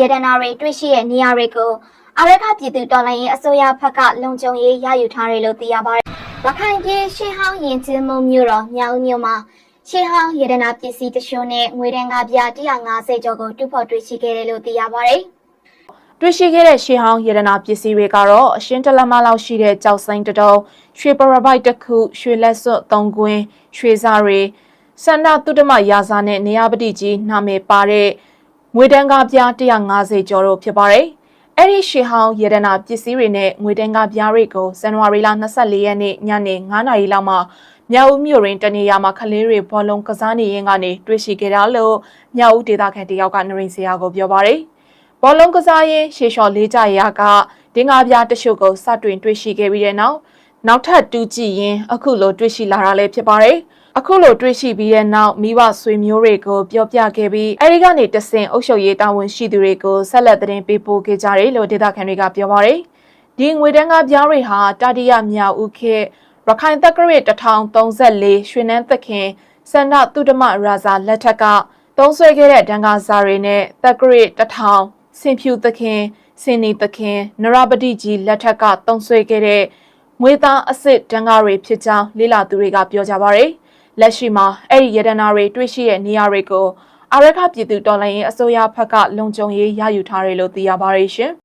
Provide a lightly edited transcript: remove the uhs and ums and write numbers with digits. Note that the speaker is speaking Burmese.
ရေဒနာတွေတွေ့ရှိတဲ့နေရာတွေကိုအာရခပြည်သူတော်လှန်ရေးအစိုးရဘက်ကလုံခြုံရေးရယူထားတယ်လို့သိရပါတယ်။ရခိုင်ပြည်ရှေးဟောင်းရင်ကျင်းမှုမြို့တော်မြောက်ဦးမြို့မှာရှေးဟောင်းရေဒနာပစ္စည်းတချို့နဲ့ငွေတန်းကားပြ150ကျော်ကိုတူဖို့တွေ့ရှိခဲ့တယ်လို့သိရပါတယ်။တွေ့ရှိခဲ့တဲ့ရှေးဟောင်းရေဒနာပစ္စည်းတွေကတော့အရှင်းတလက်မလောက်ရှိတဲ့ကြောက်စိမ့်တတုံးရွှေပရပိုက်တစ်ခုရွှေလက်စွပ်3ကွင်းရွှေစားတွေစန္ဒသုတ္တမရာဇာနဲ့နေရပတိကြီးနာမည်ပါတဲ့ငွေတန်းကားပြ150ကျော်တို့ဖြစ်ပါတယ်။အဲ့ဒီရှေးဟောင်းရေဒနာပစ္စည်းတွေနဲ့ငွေတန်းကားပြတွေကိုဇန်နဝါရီလ24ရက်နေ့ညနေ9:00နာရီလောက်မှာမြောက်ဦးမြို့ရင်းတနေရာမှာခလေးတွေဘောလုံးကစားနေရင်းကနေတွေ့ရှိခဲ့တာလို့မြောက်ဦးဒေသခံတယောက်ကနရိန်စရာကိုပြောပါတယ်။ဘောလုံးကစားရင်ရှေးလျှော်လေးကြရာကဒင်းကားပြတချို့ကိုစတွင်တွေ့ရှိခဲ့ပြီးတဲ့နောက်ထပ်တူးကြည့်ရင်အခုလိုတွေ့ရှိလာတာလည်းဖြစ်ပါတယ်။အခုလိုတွေ့ရှိပြီးတဲ့နောက်မိဘဆွေမျိုးတွေကိုပြောပြခဲ့ပြီးအဲဒီကနေတဆင့်အုပ်ချုပ်ရေးတာဝန်ရှိသူတွေကိုဆက်လက်သတင်းပေးပို့ခဲ့ကြတယ်လို့ဒေသခံတွေကပြောပါတယ်။ဒီငွေတန်းကားပြားတွေဟာတတိယမြောက်ဦးခေတ်ရခိုင်တက္ကရာ1034ရွှေနန်းသခင်စန္ဒသုတ္တမရာဇာလက်ထက်ကသုံးဆွဲခဲ့တဲ့ဒဏ္ဍာစာတွေနဲ့တက္ကရာ1000စင်ဖြူသခင်စင်နီသခင်နရပတိကြီးလက်ထက်ကသုံးဆွဲခဲ့တဲ့ငွေသားအစစ်ဒဏ္ဍာတွေဖြစ်ကြောင်းလေ့လာသူတွေကပြောကြပါတယ်။လက်ရှိမှာအဲ့ဒီရတနာတွေတွေ့ရှိတဲ့နေရာတွေကိုအာရခပြည်သူတော်လှန်ရေးအစိုးရဘက်ကလုံခြုံရေးရယူထားတယ်လို့သိရပါတယ်ရှင်။